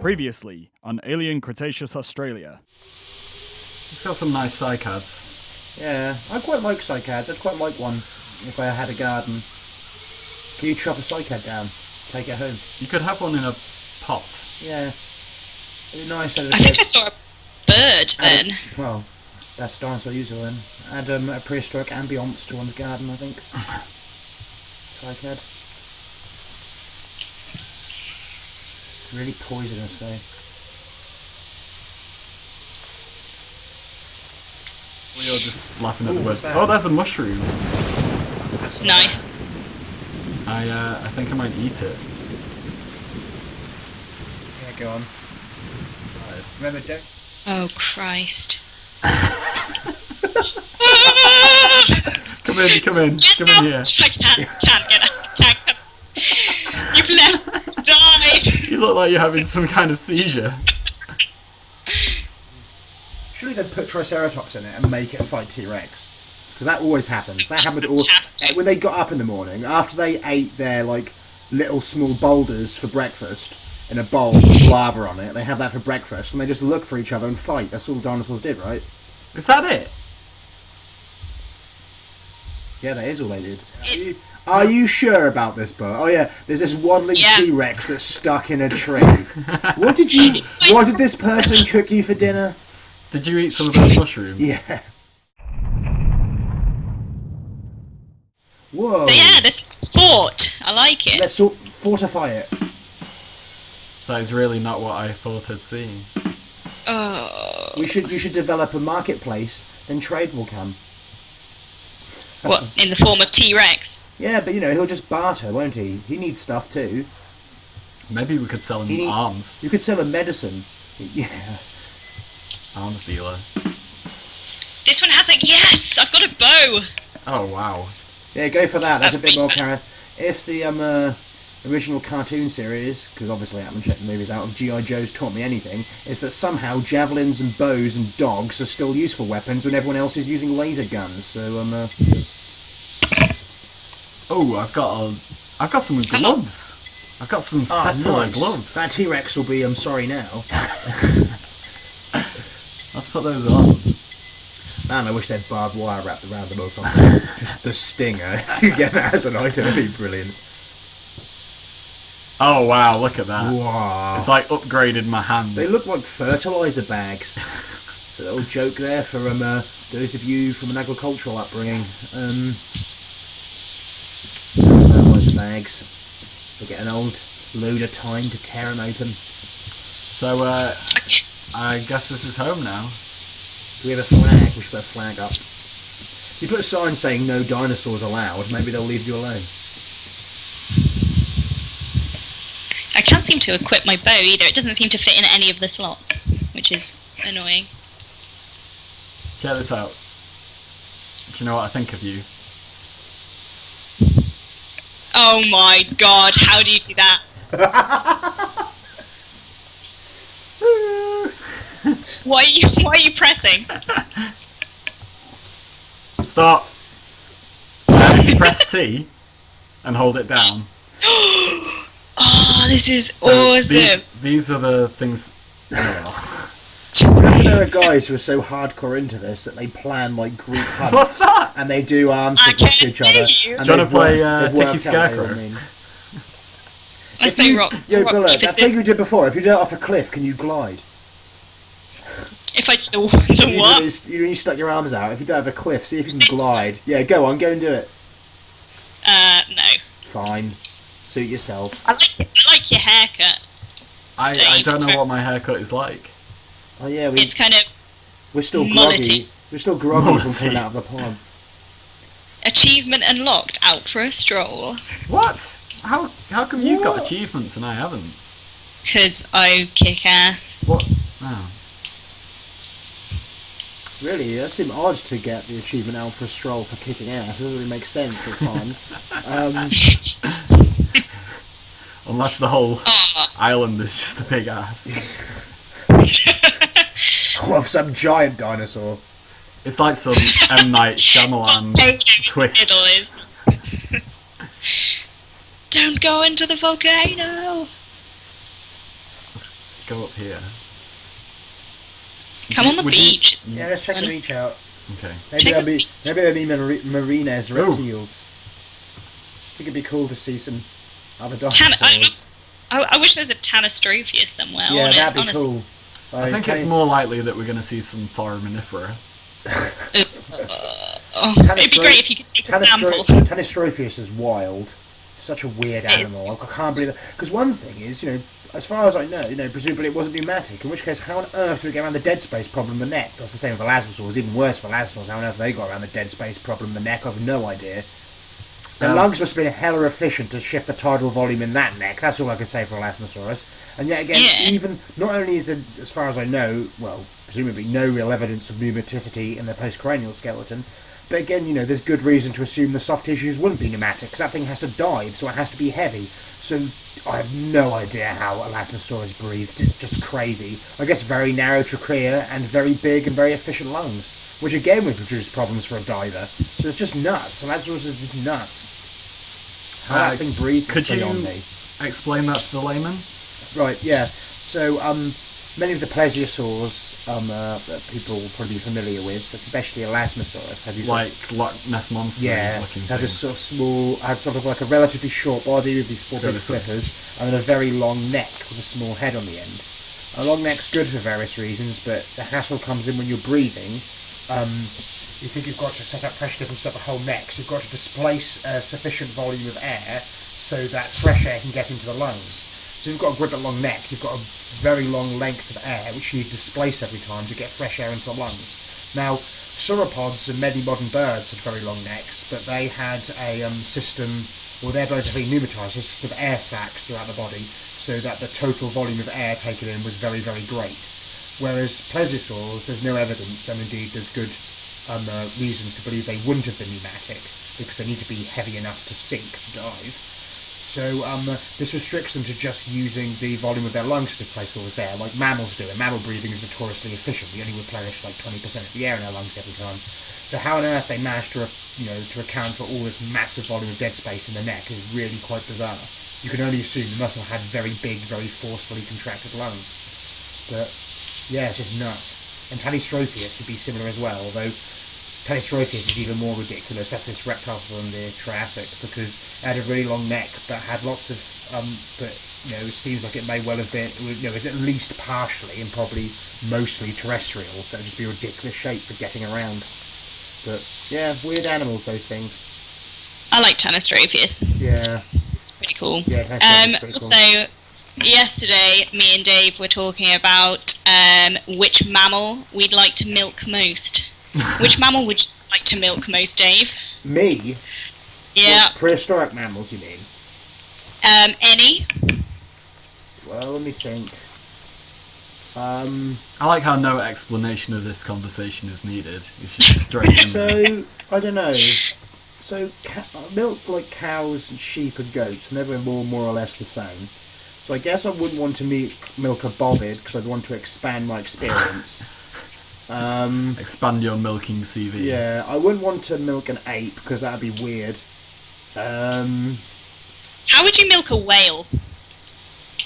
Previously on Alien Cretaceous Australia. It's got some nice cycads. Yeah, I quite like cycads. I'd quite like one if I had a garden. Can you chop a cycad down? Take it home? You could have one in a pot. Yeah. It'd be nice. I think I saw a bird then. Well, that's dinosaur usual then. Add a prehistoric ambience to one's garden, I think. Cycad. Really poisonous though. We are just laughing at the what's bird. that? Oh, there's a mushroom. That's Nice. I think I might eat it. Yeah, go on. Remember, don't. Oh Christ. Come in Get out! here. I can't get out. You've left me to die. You look like you're having some kind of seizure. Surely they'd put Triceratops in it and make it fight T-Rex. Because that always happens. That happened fantastic. when they got up in the morning, after they ate their like little small boulders for breakfast in a bowl with lava on it. They have that for breakfast and they just look for each other and fight. That's all dinosaurs did, right? Is that it? Yeah, that is all they did. It's- Are you sure about this, Bert? Oh yeah, there's this waddling Yeah. T-Rex that's stuck in a tree. What did this person cook you for dinner? Did you eat some of those mushrooms? Yeah. Whoa. So yeah, this is fort. I like it. Let's fortify it. That is really not what I thought I'd seen. Oh. You should develop a marketplace, then trade will come. What, in the form of T-Rex? Yeah, but he'll just barter, won't he? He needs stuff too. Maybe we could sell him arms. You could sell him medicine. Yeah. Arms dealer. This one has a yes! I've got a bow! Oh, wow. Yeah, go for that. That's a bit That's more better. carrot. If the original cartoon series, because obviously I haven't checked the movies out, of G.I. Joe's taught me anything, is that somehow javelins and bows and dogs are still useful weapons when everyone else is using laser guns. So Oh, I've got some gloves. I've got some satellite gloves. That T-Rex will be sorry now. Let's put those on. Man, I wish they had barbed wire wrapped around them or something. Just the stinger. You get that as an item, it'd be brilliant. Oh, wow, look at that. Wow. It's like upgraded my hand. They look like fertiliser bags. So a little joke there for those of you from an agricultural upbringing. Fertiliser bags. They get an old load of time to tear them open. So, I guess this is home now. Do we have a flag? We should put a flag up. If you put a sign saying no dinosaurs allowed, maybe they'll leave you alone. I can't seem to equip my bow either. It doesn't seem to fit in any of the slots, which is annoying. Check this out. Do you know what I think of you? Oh my god, how do you do that? Why are you pressing? Stop! Press T and hold it down. Oh, this is So awesome. These are the things... Oh. There are guys who are so hardcore into this that they plan like group hunts. What's that? And they do arms I against can't each other. see you. And Do you wanna they've play, they've Tiki worked out what they Scarecrow? all mean. Let's If play you- rock, Yo, rock Billa, paper, that thing you scissors. did before, if you do it off a cliff, can you glide? If I do the You, what? you stuck your arms out. If you don't have a cliff, see if you can glide. Yeah, go on, go and do it. No. Fine. Suit yourself. I like your haircut. I don't know what my haircut is like. Oh yeah, It's kind of we're still mullety. groggy. We're still groggy from Mullety. coming out of the pond. achievement unlocked. Out for a stroll. What? How come you've got What? achievements and I haven't? Cause I kick ass. What? Oh. Really, that seemed odd to get the achievement out for a stroll for kicking ass. It doesn't really make sense, but fine. Unless the whole Oh, island is just a big ass. Of some giant dinosaur. It's like some M. Night Shyamalan twist. Middle is. Don't go into the volcano. go up here. Come on the Would you- beach. Yeah, let's check the beach out. Okay. Maybe Check there'll be Marines, reptiles. I think it'd be cool to see some other dinosaurs. I wish there was a Tanistropheus somewhere. Yeah, on it, that'd be honestly. cool. I think it's more likely that we're going to see some foraminifera. It'd be great if you could take a sample. Tanistropheus is wild. Such a weird animal. I can't believe that. Because one thing is, as far as I know, presumably it wasn't pneumatic. In which case, how on earth do we get around the dead space problem in the neck? That's the same with elasmosaurs. Even worse for elasmosaurs. How on earth they got around the dead space problem in the neck? I've no idea. The lungs must have been hella efficient to shift the tidal volume in that neck. That's all I can say for Elasmosaurus. And yet again, even not only is there, as far as I know, well, presumably no real evidence of pneumaticity in the postcranial skeleton, but again, there's good reason to assume the soft tissues wouldn't be pneumatic, because that thing has to dive, so it has to be heavy. So I have no idea how Elasmosaurus breathed. It's just crazy. I guess very narrow trachea and very big and very efficient lungs, which again would produce problems for a diver. So it's just nuts. Elasmosaurus is just nuts. How that thing breathed is beyond me. Explain that to the layman? Right, yeah. So, many of the plesiosaurs that people will probably be familiar with, especially Elasmosaurus, had these Like Loch Ness Monster looking had things. a sort of small, had sort of like a relatively short body with these four Let's go big this way. flippers, and then a very long neck with a small head on the end. A long neck's good for various reasons, but the hassle comes in when you're breathing. You think you've got to set up pressure difference up the whole neck, so you've got to displace a sufficient volume of air so that fresh air can get into the lungs. So you've got a grip at long neck, you've got a very long length of air which you need to displace every time to get fresh air into the lungs. Now, sauropods and many modern birds had very long necks, but they had a system, well, their birds are very pneumatised, a system of air sacs throughout the body, so that the total volume of air taken in was very, very great. Whereas plesiosaurs, there's no evidence, and indeed there's good reasons to believe they wouldn't have been pneumatic, because they need to be heavy enough to sink, to dive. So this restricts them to just using the volume of their lungs to replace all this air, like mammals do. And mammal breathing is notoriously efficient. We only replenish like 20% of the air in our lungs every time. So how on earth they manage to, to account for all this massive volume of dead space in the neck is really quite bizarre. You can only assume they must have had very big, very forcefully contracted lungs. But yeah, it's just nuts. And Tanistropheus would be similar as well, although Tanistropheus is even more ridiculous. That's this reptile from the Triassic, because it had a really long neck, but had lots of, it seems like it may well have been, it's at least partially and probably mostly terrestrial, so it'd just be a ridiculous shape for getting around. But yeah, weird animals, those things. I like Tanistropheus. Yeah. It's pretty cool. Yeah, Tanistropheus is pretty cool. Also, yesterday, me and Dave were talking about which mammal we'd like to milk most. Which mammal would you like to milk most, Dave? Me? Yeah. What, prehistoric mammals, you mean? Any? Well, let me think. I like how no explanation of this conversation is needed. It's just straight in there. So, I don't know. So, milk like cows and sheep and goats, and they're more or less the same. So I guess I wouldn't want to milk a bovid, because I'd want to expand my experience. Expand your milking CV. Yeah, I wouldn't want to milk an ape, because that'd be weird. How would you milk a whale?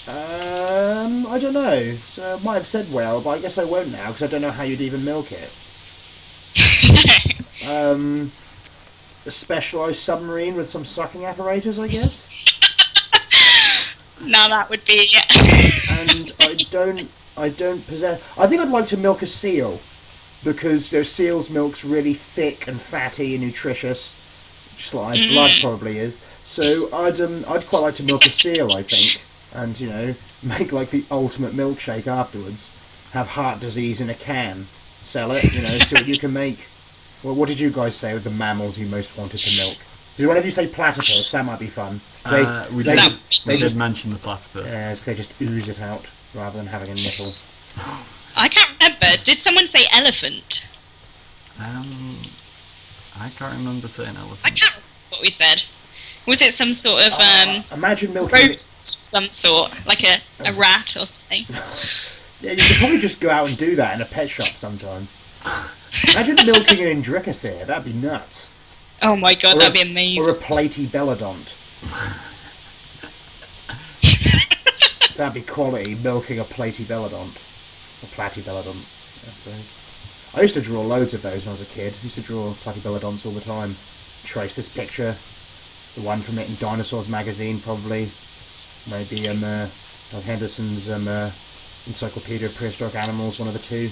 I don't know. So I might have said whale, but I guess I won't now, because I don't know how you'd even milk it. A specialised submarine with some sucking apparatus, I guess. Now that would be... And I don't possess... I think I'd like to milk a seal, because seal's milk's really thick and fatty and nutritious, just like blood probably is. So I'd quite like to milk a seal, I think, and make like the ultimate milkshake afterwards. Have heart disease in a can, sell it, so you can make. Well, what did you guys say with the mammals you most wanted to milk? Did one of you say platypus? That might be fun. We did mention the platypus. Yeah, they just ooze it out rather than having a nipple. I can't remember. Did someone say elephant? I can't remember saying elephant. I can't remember what we said. Was it some sort of Imagine milking. rodent of some sort, like a rat or something? Yeah, you could probably just go out and do that in a pet shop sometime. Imagine milking an Indricothere. That'd be nuts. Oh my god, that'd be amazing. Or a platy belodont. That'd be quality milking a platybelodont. Or platybelodont, I suppose. I used to draw loads of those when I was a kid. I used to draw platybelodonts all the time. Trace this picture. The one from it in Dinosaurs magazine, probably. Maybe Henderson's Encyclopedia of Prehistoric Animals, one of the two.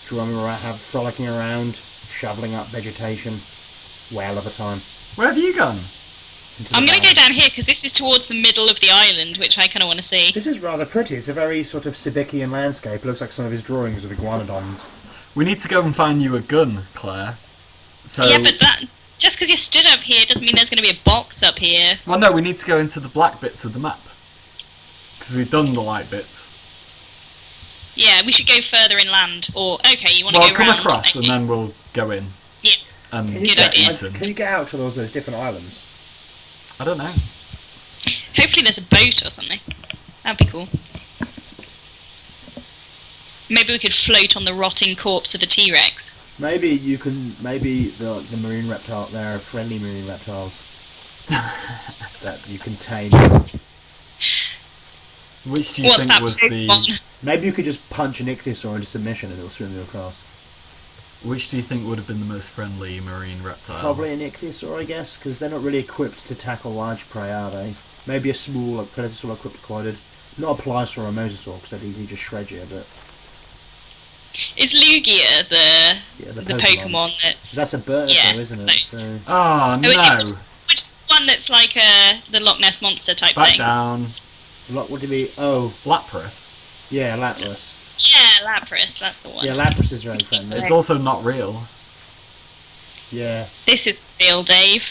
Draw them around, frolicking around, shoveling up vegetation. Whale of a time. Where have you gone? I'm going to go down here because this is towards the middle of the island, which I kind of want to see. This is rather pretty. It's a very sort of Sidickian landscape. It looks like some of his drawings of iguanodons. We need to go and find you a gun, Claire. So... Yeah, but just because you stood up here doesn't mean there's going to be a box up here. Well, no, we need to go into the black bits of the map. Because we've done the light bits. Yeah, we should go further inland. Or, okay, you want to Well, go come round. across Okay. and then we'll go in. Yeah. And Can you Good get, idea. eaten. Can you get out to those different islands? I don't know. Hopefully there's a boat or something. That'd be cool. Maybe we could float on the rotting corpse of a T-Rex. Maybe you can. Maybe the marine reptile. There are friendly marine reptiles that you can tame. Which do you What's think that was Pokemon? the... Maybe you could just punch an ichthyosaur into submission and it'll swim you across. Which do you think would have been the most friendly marine reptile? Probably an ichthyosaur, I guess, because they're not really equipped to tackle large prey, are they? Maybe a small, like plesiosaur, like cryptocoidid. Not a pliosaur or a mosasaur, because they'd easily just shred you. But Is Lugia the the Pokemon that's... that's a bird, Yeah, though, isn't it? those. So Oh, no! Oh, is it which one that's like the Loch Ness Monster type Back thing? down. what do we? Oh, Lapras. yeah, Lapras. Yeah, Lapras, that's the one. Yeah, Lapras is very friendly. It's also not real. Yeah, This is real, Dave.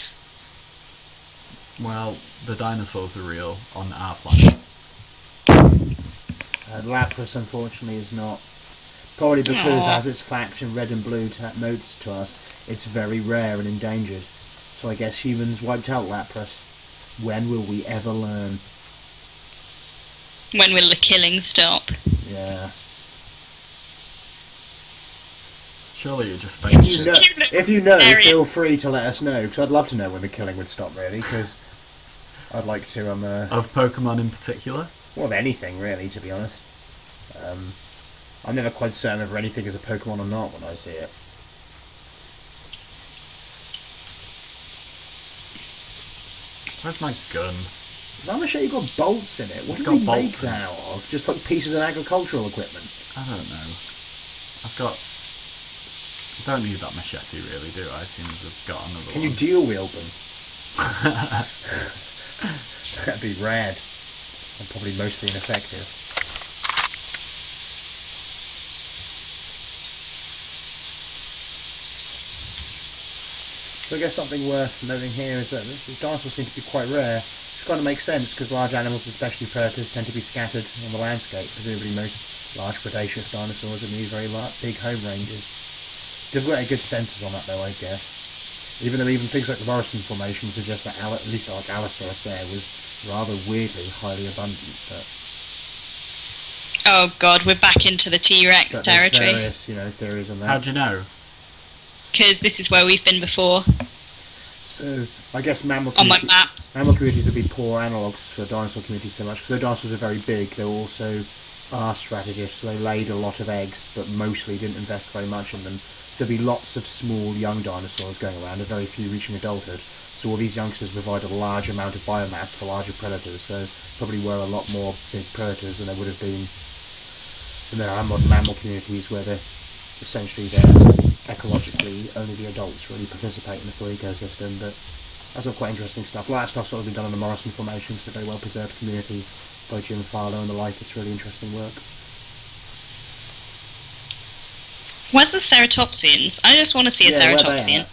Well, the dinosaurs are real on our planet. Lapras unfortunately is not. Probably because, Aw. as its fact in red and blue notes to us, it's very rare and endangered. So I guess humans wiped out Lapras. When will we ever learn? When will the killing stop? Yeah. Surely it just If you fakes know, it. if you know, Very- feel free to let us know, because I'd love to know when the killing would stop, really, because I'd like to, Of Pokemon in particular. well, of anything, really, to be honest. I'm never quite certain whether anything is a Pokemon or not when I see it. Where's my gun? Because I'm sure you've got bolts in it. What It's do got we make bolts in it. out of? Just like pieces of agricultural equipment. I don't know. I've got... I don't need that machete really, do I? Seems I've got another Can one. you dual wield them? That'd be rad. And probably mostly ineffective. So I guess something worth noting here is that the dinosaurs seem to be quite rare. Which kind of makes sense because large animals, especially predators, tend to be scattered on the landscape. Presumably most large predaceous dinosaurs would need very big home ranges. Difficult to get good senses on that though, I guess. Even though even things like the Morrison Formation suggest that at least like Allosaurus there was rather weirdly highly abundant. But Oh god, we're back into the T-Rex there's territory. various, theories on that. How'd you know? Because this is where we've been before, So I guess on my map. mammal communities would be poor analogues for dinosaur communities so much because though dinosaurs are very big, they also are strategists. So they laid a lot of eggs, but mostly didn't invest very much in them. So there'd be lots of small young dinosaurs going around, and very few reaching adulthood. So all these youngsters provide a large amount of biomass for larger predators. So probably were a lot more big predators than there would have been in there are modern mammal communities where they're ecologically only the adults really participate in the full ecosystem. But that's all quite interesting stuff. A lot of stuff's sort of been done on the Morrison Formation. It's a very well preserved community by Jim Farlow and the like. It's really interesting work. Where's the ceratopsians? I just want to see a Yeah, where they ceratopsian. at?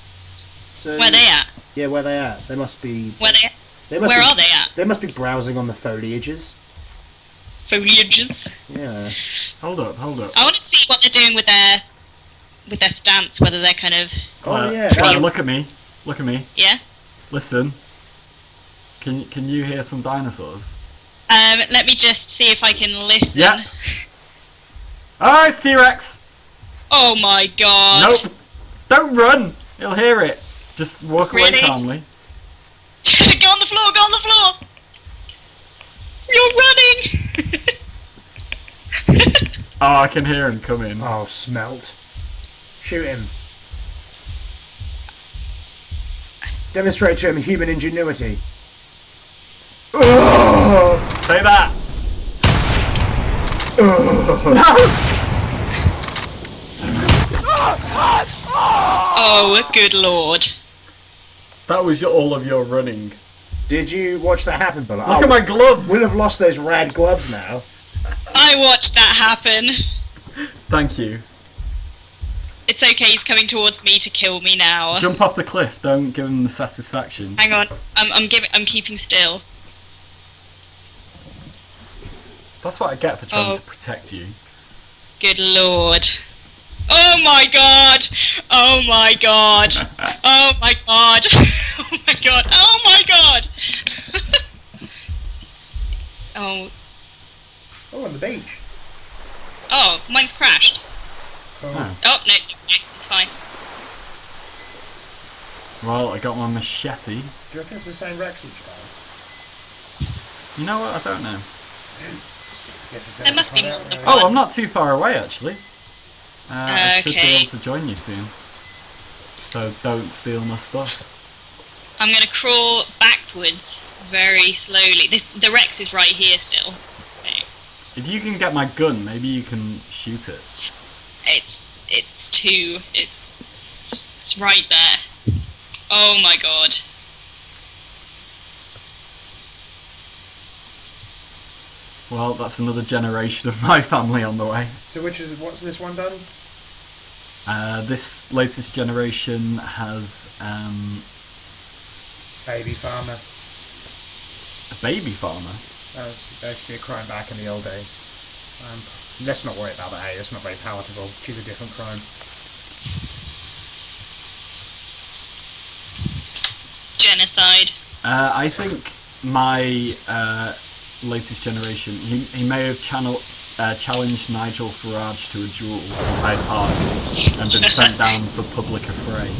So, Where they at? Yeah, where they at? They must be. Where they? They must Where be, are they at? They must be browsing on the foliages. Foliages. Yeah. Hold up, hold up. I want to see what they're doing with their stance. Whether they're kind of Oh yeah. Claire, look at me. Look at me. yeah. Listen. Can you hear some dinosaurs? Let me just see if I can listen. Yep. Oh, it's T-Rex! Oh my god. Nope. Don't run! He'll hear it. Just walk away Really? calmly. Go on the floor. Go on the floor. You're running. Oh, I can hear him coming. Oh, smelt. Shoot him. Demonstrate to him human ingenuity. Oh! Say that! Oh, good lord. That was all of your running. Did you watch that happen, Bullet? Look at my gloves! We'll have lost those rad gloves now. I watched that happen. Thank you. It's okay, he's coming towards me to kill me now. Jump off the cliff, don't give him the satisfaction. Hang on, I'm keeping still. That's what I get for trying to protect you. Good lord. Oh my god! Oh my god! Oh my god! Oh my god! Oh my god! Oh. Oh, on the beach. Oh, mine's crashed. Oh. Oh, no, it's fine. Well, I got my machete. Do you reckon it's the same Rex each time? You know what? I don't know. There must be more than Oh, one. I'm not too far away actually. I should be Okay. able to join you soon. So don't steal my stuff. I'm gonna crawl backwards very slowly. The Rex is right here still. Okay. If you can get my gun, maybe you can shoot it. It's right there. Oh my god. Well, that's another generation of my family on the way. So what's this one done? This latest generation has Baby farmer. a baby farmer. That used to be a crime back in the old days. Let's not worry about that, hey, that's not very palatable. Choose a different crime. Genocide. I think my latest generation, he may have challenged Nigel Farage to a duel in Hyde Park and been sent down for public affray.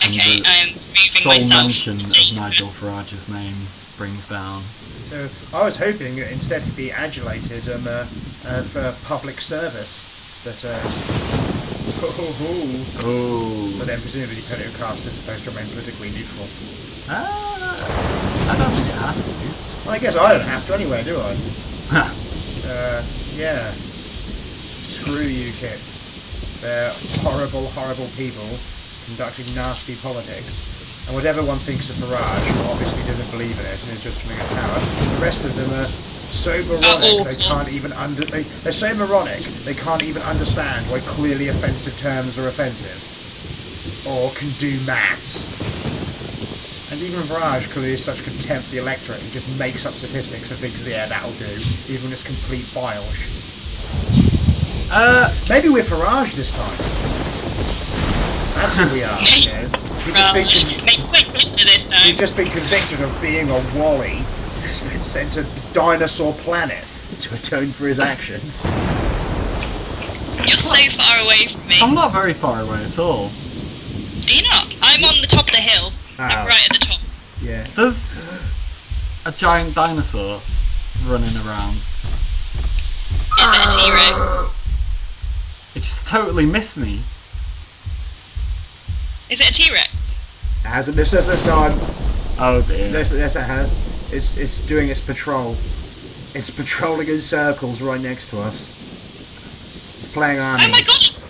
Okay, And the I am moving sole myself. mention of Nigel Farage's name brings down. So I was hoping that instead he'd be adulated for public service, but Oh. but then presumably political caste is supposed to remain politically neutral. I don't think it has to. Well, I guess I don't have to anyway, do I? Ha. So yeah, screw UKIP. They're horrible, horrible people conducting nasty politics. And whatever one thinks of Farage, obviously doesn't believe in it and is just trying to get power. The rest of them are so moronic they can't even they're so moronic they can't even understand why clearly offensive terms are offensive. Or can do maths. And even Farage clearly has such contempt for the electorate, he just makes up statistics and thinks, yeah, that'll do, even when it's complete bilge. Maybe we're Farage this time. That's who we are, you know. He's just been convicted of being a wally. He's been sent to the dinosaur planet to atone for his actions. You're so far away from me. I'm not very far away at all. You're not. I'm on the top of the hill. I'm right at the top. Yeah. There's a giant dinosaur running around. Is it a T-Rex? It just totally missed me. Is it a T-Rex? It hasn't missed us this time. Oh dear. Yes, it has. It's doing its patrol. It's patrolling in circles right next to us. It's playing armies. Oh my god!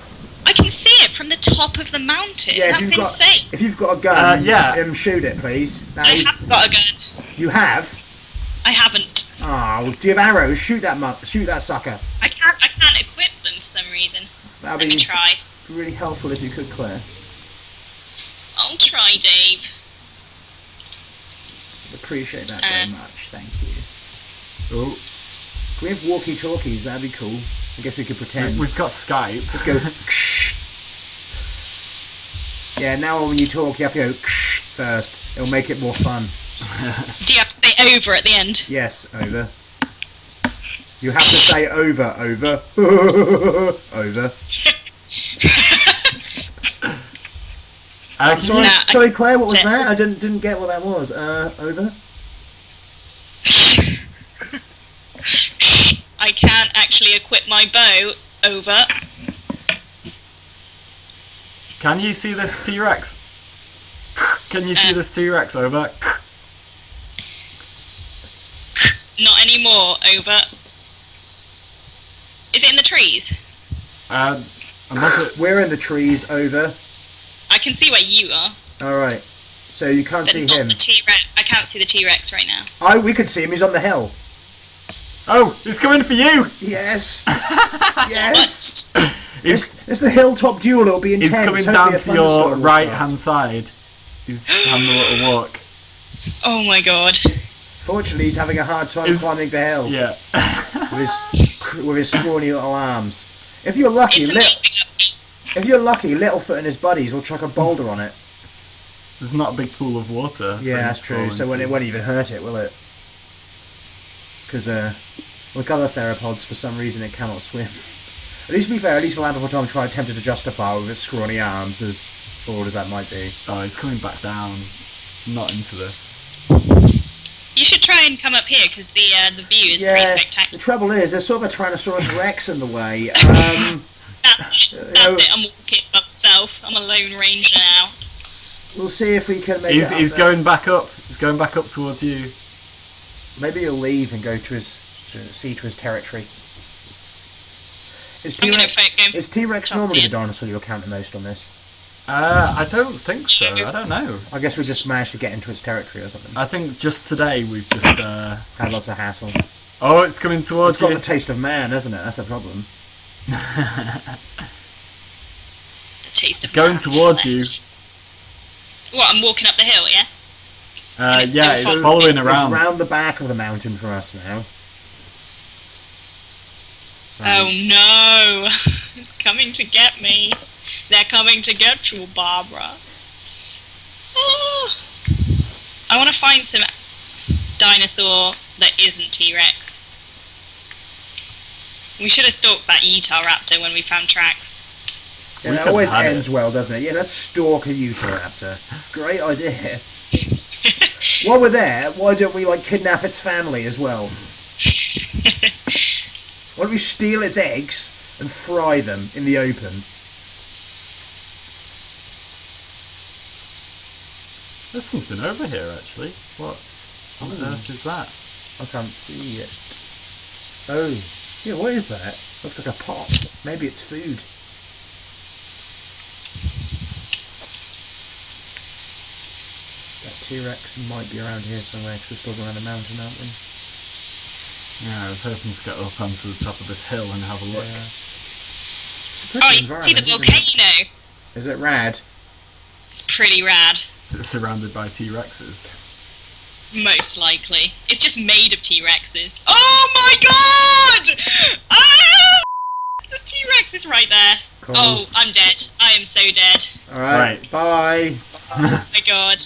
I can see it from the top of the mountain. Yeah, That's insane. if you've got a gun, yeah. Shoot it, please. Now, I haven't got a gun. You have? I haven't. Oh, do you have arrows? Shoot that sucker. I can't equip them for some reason. That'd Let me be try. really helpful if you could, Claire. I'll try, Dave. Appreciate that very much, thank you. Oh, Can we have walkie-talkies? That'd be cool. I guess we could pretend. we've got Skype. Let's go. Yeah, now when you talk, you have to go first. It'll make it more fun. Do you have to say over at the end? Yes, over. You have to say over, over. I'm sorry, Nah, sorry, Claire. What was I- that? I didn't get what that was. Over. I can't actually equip my bow. Over. Can you see this T-Rex? Can you see this T-Rex? Over. Not anymore. Over. Is it in the trees? Unless it. We're in the trees. Over. I can see where you are. All right. So you can't But see not him. the T-Rex. I can't see the T-Rex right now. Oh, we could see him. He's on the hill. Oh, he's coming for you! Yes. Yes. What? It's the hilltop duel. It'll be intense. He's coming Hopefully down a to your thunderstorm will right start. hand side. He's having a little walk. Oh my god. Fortunately, he's having a hard time Is- climbing the hill Yeah. with his scrawny little arms. If you're lucky, It's amazing up here. if you're lucky, Littlefoot and his buddies will chuck a boulder on it. There's not a big pool of water. for Yeah, him that's to true. fall So into. it won't even hurt it, will it? Because like other theropods, for some reason it cannot swim. At least to be fair, at least Lambophotome attempted to justify with its scrawny arms, as forward as that might be. Oh, he's coming back down. Not into this. You should try and come up here because the view is pretty The spectacular. trouble is, there's sort of a Tyrannosaurus Rex in the way. That's it. I'm walking by myself. I'm a lone ranger now. We'll see if we can make He's it up he's there. going back up. He's going back up towards you. Maybe he'll leave and go to his see to his territory. Is I'm gonna T-Rex, go for is T-Rex some normally the Thompson. dinosaur you'll count the most on this? I don't think so. I don't know. I guess we just managed to get into its territory or something. I think just today we've just. Had lots of hassle. Oh, it's coming towards It's got you. the taste of man, hasn't it? That's the problem. The taste It's of going man towards you. flesh. What? I'm walking up the hill, yeah. it's Yeah, still it's following following It's around. round the back of the mountain for us now. Oh no! It's coming to get me. They're coming to get you, Barbara. Oh. I want to find some dinosaur that isn't T-Rex. We should have stalked that Utah raptor when we found tracks. Yeah, We that could've always had ends it. well, doesn't it? Yeah, let's stalk a Utahraptor. Great idea. While we're there, why don't we kidnap its family as well? Why don't we steal its eggs and fry them in the open? There's something over here actually. What on earth is that? I can't see it. Oh, yeah, what is that? Looks like a pot. Maybe it's food. That T-Rex might be around here somewhere because we're still going around the mountain, aren't we? Yeah, I was hoping to get up onto the top of this hill and have a look. Yeah. It's a pretty Oh, you can see the environment, isn't it? volcano. Is it rad? It's pretty rad. It's surrounded by T-Rexes. Most likely. It's just made of T-Rexes. Oh my god! Ah! The T-Rex is right there. Cool. Oh, I'm dead. I am so dead. Alright, Right. bye. Oh my god.